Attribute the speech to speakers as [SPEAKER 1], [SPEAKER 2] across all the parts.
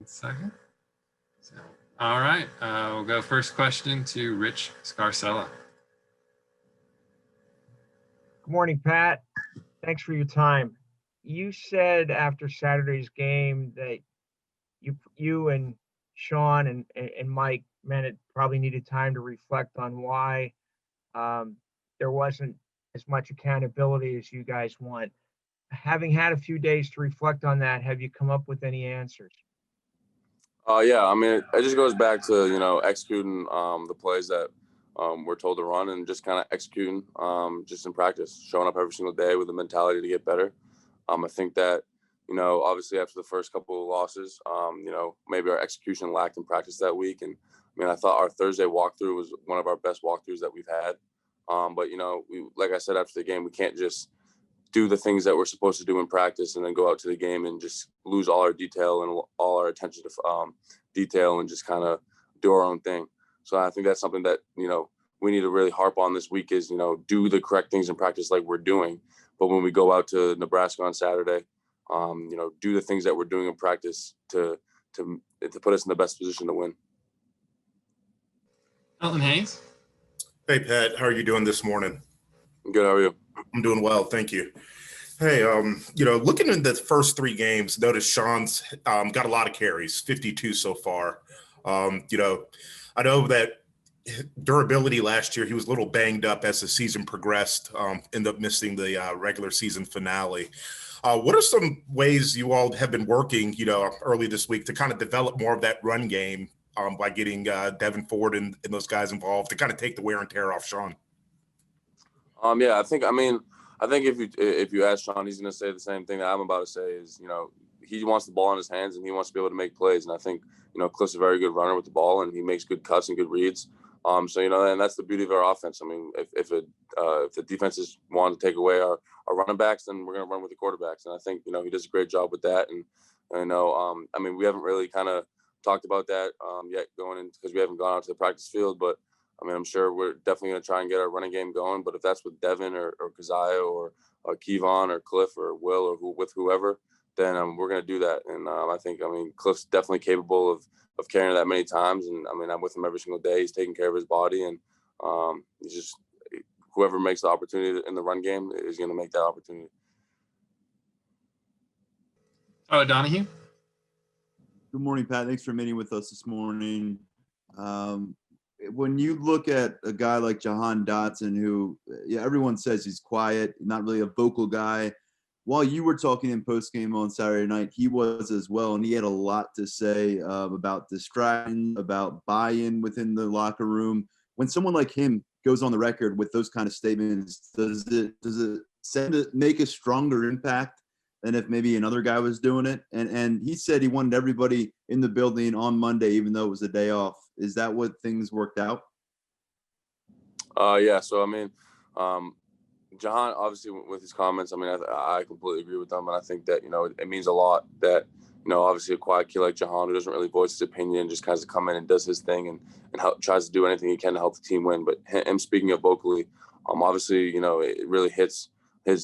[SPEAKER 1] Second. So, all right, we'll go first question to Rich Scarcella.
[SPEAKER 2] Good morning, Pat. Thanks for your time. You said after Saturday's game that you and Sean and Mike meant it probably needed time to reflect on why there wasn't as much accountability as you guys want. Having had a few days to reflect on that, have you come up with any answers?
[SPEAKER 3] Yeah, I mean, it just goes back to, executing the plays that we're told to run and just kind of executing just in practice, showing up every single day with the mentality to get better. I think that, obviously after the first couple of losses, maybe our execution lacked in practice that week. And I mean, I thought our Thursday walkthrough was one of our best walkthroughs that we've had. But, like I said, after the game, we can't just do the things that we're supposed to do in practice and then go out to the game and just lose all our detail and all our attention to detail and just kind of do our own thing. So I think that's something that, we need to really harp on this week is, do the correct things in practice like we're doing. But when we go out to Nebraska on Saturday, do the things that we're doing in practice to put us in the best position to win.
[SPEAKER 1] Elton Hayes.
[SPEAKER 4] Hey, Pat, how are you doing this morning?
[SPEAKER 3] I'm good. How are you?
[SPEAKER 4] I'm doing well, thank you. Hey, looking at the first three games, notice Sean's got a lot of carries, 52 so far. I know that durability last year, he was a little banged up as the season progressed, ended up missing the regular season finale. What are some ways you all have been working, early this week to kind of develop more of that run game by getting Devin Ford and those guys involved to kind of take the wear and tear off Sean?
[SPEAKER 3] Yeah, I think if you ask Sean, he's going to say the same thing that I'm about to say is, he wants the ball in his hands and he wants to be able to make plays. And I think, Cliff's a very good runner with the ball and he makes good cuts and good reads. And that's the beauty of our offense. I mean, if the defenses want to take away our running backs, then we're going to run with the quarterbacks. And I think, he does a great job with that. And, we haven't really kind of talked about that yet going in because we haven't gone out to the practice field, but I mean, I'm sure we're definitely going to try and get our running game going, but if that's with Devin or Keziah or Kevon or Cliff or Will or with whoever, then we're going to do that. And I think, Cliff's definitely capable of carrying that many times. And I'm with him every single day. He's taking care of his body, and he's just whoever makes the opportunity in the run game is going to make that opportunity.
[SPEAKER 1] Oh, Donahue.
[SPEAKER 5] Good morning, Pat. Thanks for meeting with us this morning. When you look at a guy like Jahan Dotson, who everyone says he's quiet, not really a vocal guy, while you were talking in postgame on Saturday night, he was as well, and he had a lot to say about distraction, about buy-in within the locker room. When someone like him goes on the record with those kind of statements, does it make a stronger impact than if maybe another guy was doing it? And he said he wanted everybody in the building on Monday, even though it was a day off. Is that what things worked out?
[SPEAKER 3] Yeah. So, Jahan, obviously with his comments, I completely agree with them. And I think that, it means a lot that, obviously a quiet kid like Jahan who doesn't really voice his opinion, just kind of come in and does his thing and tries to do anything he can to help the team win. But him speaking up vocally, obviously, it really hits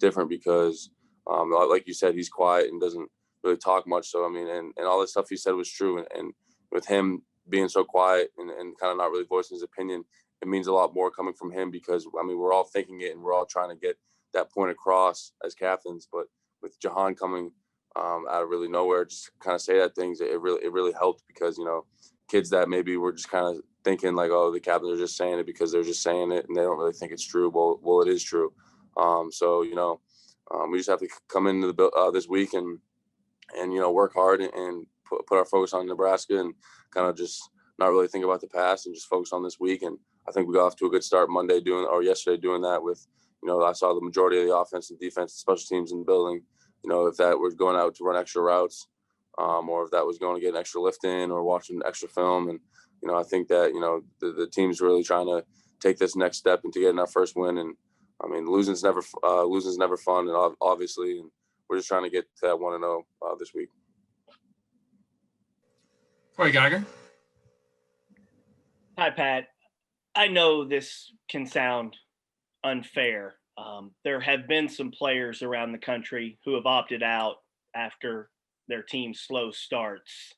[SPEAKER 3] different because, like you said, he's quiet and doesn't really talk much. So, and all the stuff he said was true. And with him being so quiet and kind of not really voicing his opinion, it means a lot more coming from him because, we're all thinking it and we're all trying to get that point across as captains. But with Jahan coming out of really nowhere, just kind of say that things, it really helped because, kids that maybe were just kind of thinking like, oh, the captains are just saying it because they're just saying it and they don't really think it's true. Well, it is true. We just have to come into this week and work hard and put our focus on Nebraska and kind of just not really think about the past and just focus on this week. And I think we got off to a good start yesterday doing that with, I saw the majority of the offense and defense, special teams in the building. If that was going out to run extra routes, or if that was going to get an extra lift in or watching extra film. And, I think that, the team's really trying to take this next step into getting our first win. And losing's never fun, and obviously, and we're just trying to get to that 1-0 this week.
[SPEAKER 1] Corey Geiger.
[SPEAKER 6] Hi, Pat. I know this can sound unfair. There have been some players around the country who have opted out after their team's slow starts.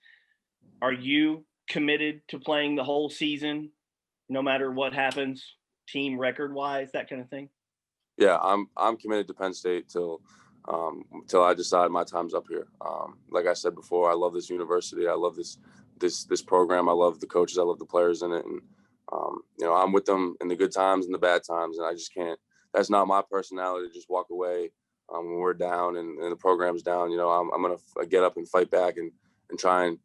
[SPEAKER 6] Are you committed to playing the whole season, no matter what happens, team record wise, that kind of thing?
[SPEAKER 3] Yeah, I'm committed to Penn State till I decide my time's up here. Like I said before, I love this university. I love this program. I love the coaches. I love the players in it. And I'm with them in the good times and the bad times. And I just can't. That's not my personality to just walk away when we're down and the program's down. I'm gonna get up and fight back and try and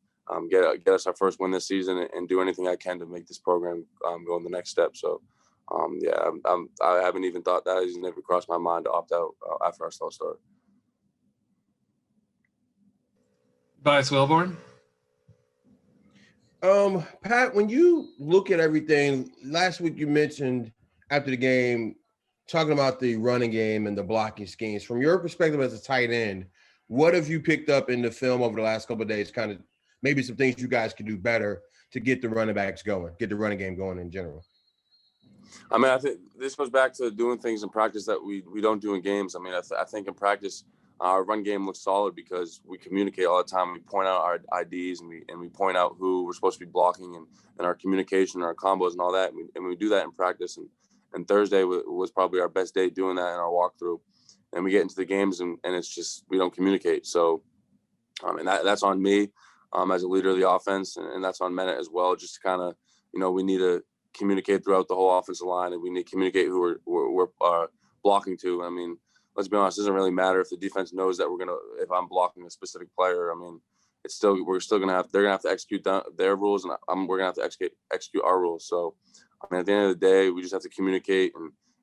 [SPEAKER 3] get us our first win this season and do anything I can to make this program go in the next step. So. I haven't even thought that. It's never crossed my mind to opt out after our slow start.
[SPEAKER 1] Vice Wilborn.
[SPEAKER 7] Pat, when you look at everything, last week you mentioned after the game, talking about the running game and the blocking schemes. From your perspective as a tight end, what have you picked up in the film over the last couple of days, kind of maybe some things you guys could do better to get the running backs going, get the running game going in general?
[SPEAKER 3] I mean, I think this goes back to doing things in practice that we don't do in games. I mean, I think in practice, our run game looks solid because we communicate all the time. We point out our IDs and we point out who we're supposed to be blocking and our communication, our combos and all that. And we do that in practice. And Thursday was probably our best day doing that in our walkthrough. And we get into the games and it's just we don't communicate. So, and that's on me as a leader of the offense, and that's on Mennett as well. Just to kind of, we need to communicate throughout the whole offensive line, and we need to communicate who we're blocking to. I mean, let's be honest, it doesn't really matter if the defense knows that if I'm blocking a specific player. I mean, they're gonna have to execute their rules, and we're gonna have to execute our rules. So, I mean, at the end of the day, we just have to communicate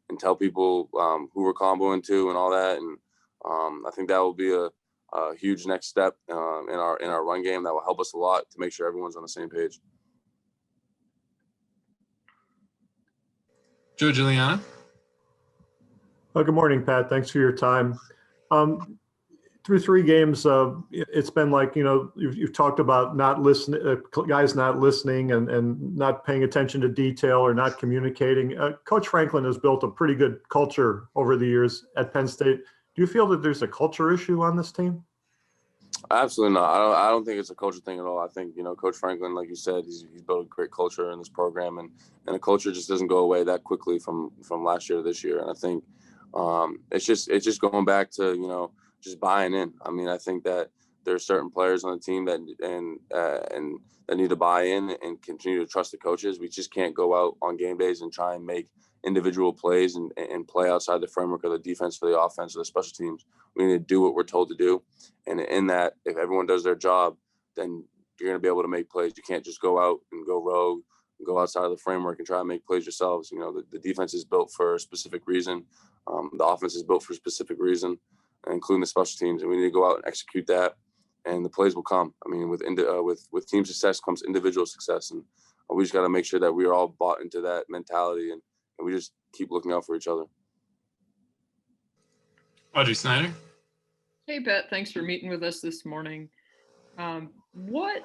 [SPEAKER 3] and tell people who we're comboing to and all that. And I think that will be a huge next step in our run game that will help us a lot to make sure everyone's on the same page.
[SPEAKER 1] Joe Giuliano.
[SPEAKER 8] Well, good morning, Pat. Thanks for your time. Through 3 games, it's been like, you've talked about not listening, guys not listening and not paying attention to detail or not communicating. Coach Franklin has built a pretty good culture over the years at Penn State. Do you feel that there's a culture issue on this team?
[SPEAKER 3] Absolutely not. I don't think it's a culture thing at all. I think, Coach Franklin, like you said, he's built a great culture in this program, and a culture just doesn't go away that quickly from last year to this year. And I think it's just going back to, just buying in. I mean, I think that there are certain players on the team that need to buy in and continue to trust the coaches. We just can't go out on game days and try and make individual plays and play outside the framework of the defense for the offense or the special teams. We need to do what we're told to do. And in that, if everyone does their job, then you're going to be able to make plays. You can't just go out and go rogue and go outside of the framework and try and make plays yourselves. The defense is built for a specific reason. The offense is built for a specific reason, including the special teams. And we need to go out and execute that, and the plays will come. I mean, with team success comes individual success. And we just got to make sure that we are all bought into that mentality and we just keep looking out for each other.
[SPEAKER 1] Audrey Snyder.
[SPEAKER 9] Hey, Pat, thanks for meeting with us this morning. What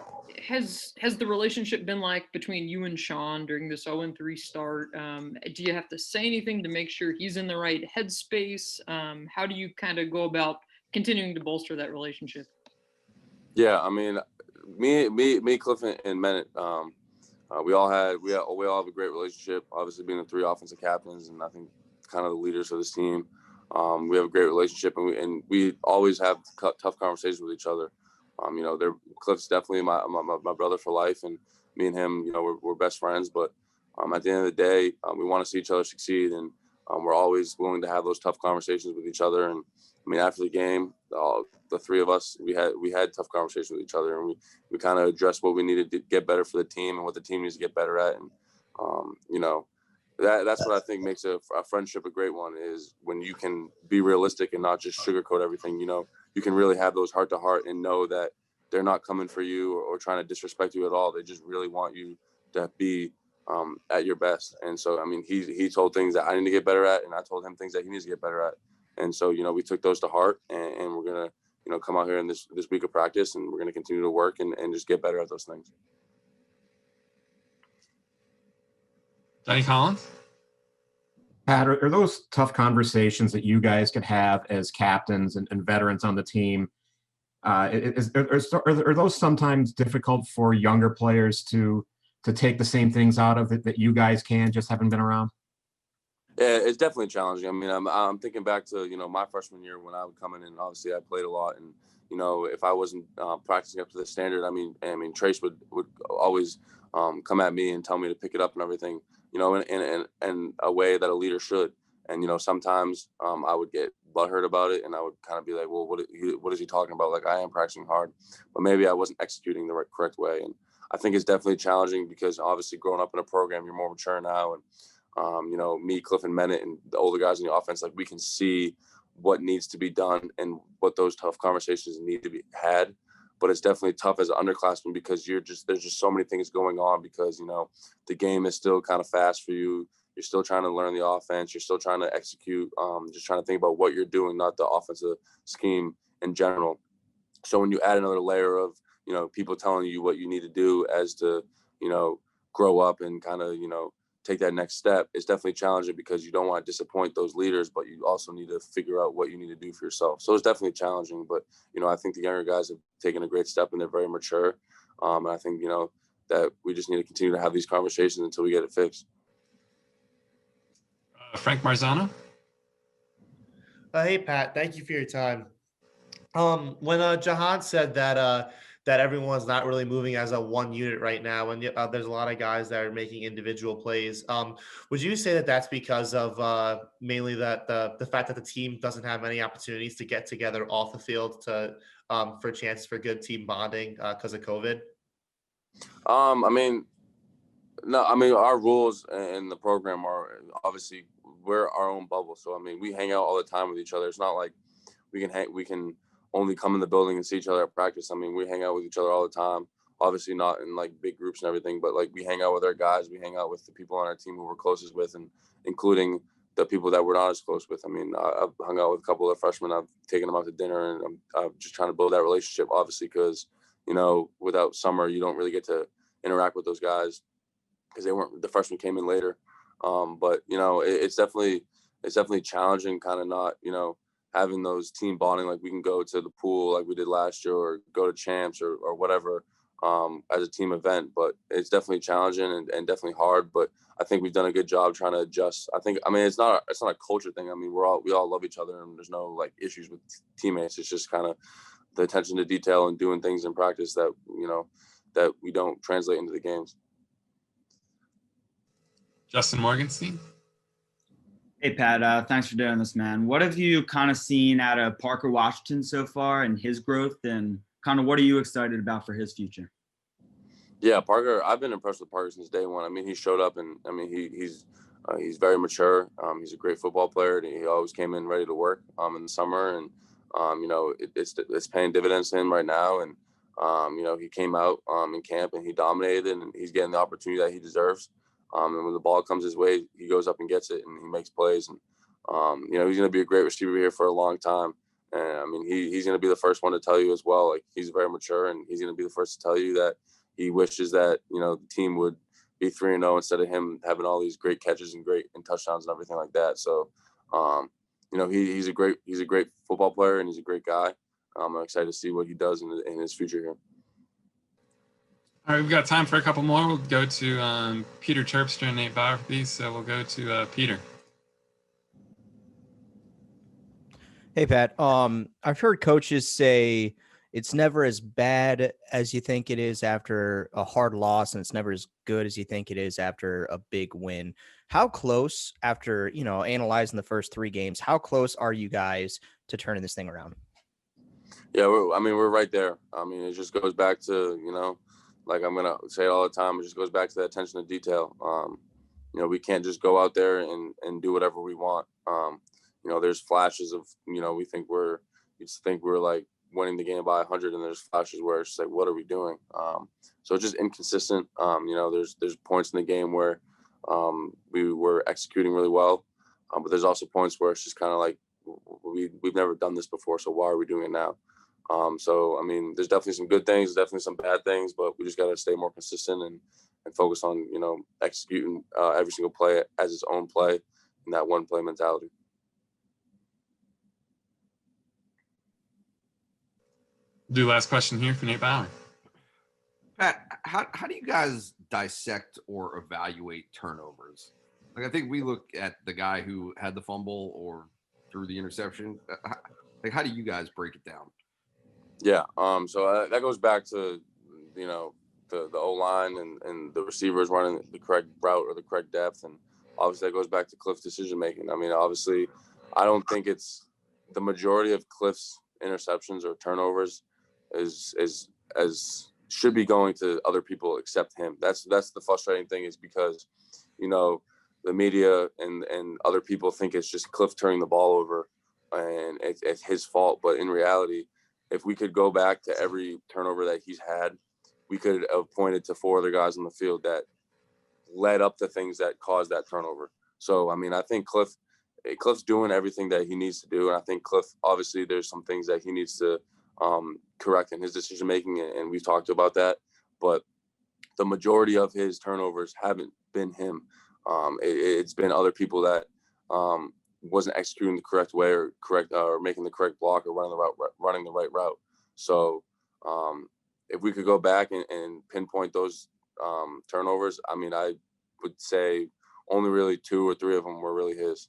[SPEAKER 9] has the relationship been like between you and Sean during this 0-3 start? Do you have to say anything to make sure he's in the right headspace? How do you kind of go about continuing to bolster that relationship?
[SPEAKER 3] Yeah, I mean, me, Cliff, and Mennett, we all have a great relationship. Obviously, being the 3 offensive captains, and I think kind of the leaders of this team. We have a great relationship, and we always have tough conversations with each other. Cliff's definitely my brother for life, and me and him, we're best friends. But at the end of the day, we want to see each other succeed, and we're always willing to have those tough conversations with each other. And I mean, after the game, the 3 of us, we had tough conversations with each other, and we kind of addressed what we needed to get better for the team and what the team needs to get better at. And that's what I think makes a friendship a great one, is when you can be realistic and not just sugarcoat everything. You can really have those heart to heart and know that they're not coming for you or trying to disrespect you at all. They just really want you to be at your best. And so, I mean, he told things that I need to get better at, and I told him things that he needs to get better at. And so, we took those to heart, and we're going to, come out here in this week of practice, and we're going to continue to work and just get better at those things.
[SPEAKER 1] Danny Collins.
[SPEAKER 10] Pat, are those tough conversations that you guys could have as captains and veterans on the team? Are those sometimes difficult for younger players to take the same things out of it that you guys can, just haven't been around?
[SPEAKER 3] Yeah, it's definitely challenging. I mean, I'm thinking back to, my freshman year when I would come in, and obviously I played a lot, and if I wasn't practicing up to the standard, I mean, Trace would always come at me and tell me to pick it up and everything, in a way that a leader should. And sometimes I would get butthurt about it, and I would kind of be like, well, what is he talking about? Like, I am practicing hard, but maybe I wasn't executing the correct way. And I think it's definitely challenging because obviously growing up in a program, you're more mature now, and me, Cliff, and Mennett, and the older guys in the offense, like, we can see what needs to be done and what those tough conversations need to be had. But it's definitely tough as an underclassman because there's just so many things going on because, the game is still kind of fast for you. You're still trying to learn the offense. You're still trying to execute, just trying to think about what you're doing, not the offensive scheme in general. So when you add another layer of, people telling you what you need to do as to, grow up and kind of, take that next step, it's definitely challenging because you don't want to disappoint those leaders, but you also need to figure out what you need to do for yourself. So it's definitely challenging, but, I think the younger guys have taken a great step and they're very mature. And I think, that we just need to continue to have these conversations until we get it fixed.
[SPEAKER 1] Frank Marzano.
[SPEAKER 11] Hey, Pat, thank you for your time. When Jahan said that everyone's not really moving as a one unit right now, and there's a lot of guys that are making individual plays. Would you say that that's because of mainly the fact that the team doesn't have many opportunities to get together off the field for chances for good team bonding because of COVID?
[SPEAKER 3] No, I mean, our rules in the program are obviously we're our own bubble. So, I mean, we hang out all the time with each other. It's not like we can only come in the building and see each other at practice. I mean, we hang out with each other all the time, obviously not in like big groups and everything, but like we hang out with our guys, we hang out with the people on our team who we're closest with, and including the people that we're not as close with. I mean, I've hung out with a couple of freshmen. I've taken them out to dinner, and I'm just trying to build that relationship, obviously, because, without summer, you don't really get to interact with those guys because the freshmen came in later. But, it's definitely challenging kind of not, having those team bonding, like we can go to the pool like we did last year or go to champs or whatever as a team event. But it's definitely challenging and definitely hard. But I think we've done a good job trying to adjust. It's not a culture thing. I mean, we all love each other and there's no like issues with teammates. It's just kind of the attention to detail and doing things in practice that, that we don't translate into the games.
[SPEAKER 1] Justin Morgenstein.
[SPEAKER 12] Hey, Pat, thanks for doing this, man. What have you kind of seen out of Parker Washington so far and his growth, and kind of what are you excited about for his future?
[SPEAKER 3] Yeah, Parker, I've been impressed with Parker since day one. I mean, he showed up and he's very mature. He's a great football player, and he always came in ready to work in the summer. And, it's paying dividends to him right now. And, he came out in camp and he dominated, and he's getting the opportunity that he deserves. And when the ball comes his way, he goes up and gets it and he makes plays. And, he's going to be a great receiver here for a long time. And he's going to be the first one to tell you as well. Like, he's very mature, and he's going to be the first to tell you that he wishes that, the team would be 3-0 instead of him having all these great catches and touchdowns and everything like that. So, he's a great football player, and he's a great guy. I'm excited to see what he does in his future here.
[SPEAKER 1] All right, we've got time for a couple more. We'll go to Peter Terpstra and Nate Bauer for these. So we'll go to Peter.
[SPEAKER 13] Hey, Pat. I've heard coaches say it's never as bad as you think it is after a hard loss, and it's never as good as you think it is after a big win. How close, after, analyzing the first 3 games, how close are you guys to turning this thing around?
[SPEAKER 3] Yeah, we're right there. It just goes back to, like I'm going to say it all the time, it just goes back to that attention to detail. We can't just go out there and do whatever we want. There's flashes of, we just think we're like winning the game by 100, and there's flashes where it's just like, what are we doing? So it's just inconsistent. There's points in the game where we were executing really well, but there's also points where it's just kind of like, we've never done this before, so why are we doing it now? There's definitely some good things, definitely some bad things, but we just got to stay more consistent and focus on, executing every single play as its own play, and that one play mentality.
[SPEAKER 1] Do last question here for Nate Bauer.
[SPEAKER 14] Pat, how do you guys dissect or evaluate turnovers? Like, I think we look at the guy who had the fumble or threw the interception. Like, how do you guys break it down?
[SPEAKER 3] Yeah. So that goes back to, you know, the O-line and the receivers running the correct route or the correct depth. And obviously that goes back to Cliff's decision making. I mean, obviously, I don't think it's the majority of Cliff's interceptions or turnovers is should be going to other people except him. That's the frustrating thing, is because, you know, the media and other people think it's just Cliff turning the ball over and it's his fault. But in reality, if we could go back to every turnover that he's had, we could have pointed to 4 other guys on the field that led up to things that caused that turnover. So, I mean, I think Cliff's doing everything that he needs to do. And I think Cliff, obviously, there's some things that he needs to correct in his decision making, and we've talked about that. But the majority of his turnovers haven't been him. It's been other people that wasn't executing the correct way or making the correct block or running the right route. So if we could go back and pinpoint those turnovers, I mean, I would say only really 2 or 3 of them were really his.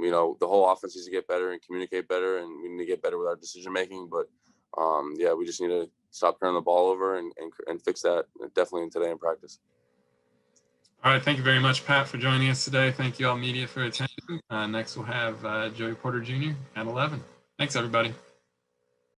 [SPEAKER 3] You know, the whole offense needs to get better and communicate better, and we need to get better with our decision making. But yeah, we just need to stop turning the ball over and fix that definitely today in practice.
[SPEAKER 1] All right. Thank you very much, Pat, for joining us today. Thank you all media for attending. Next, we'll have Joey Porter Jr. at 11. Thanks, everybody.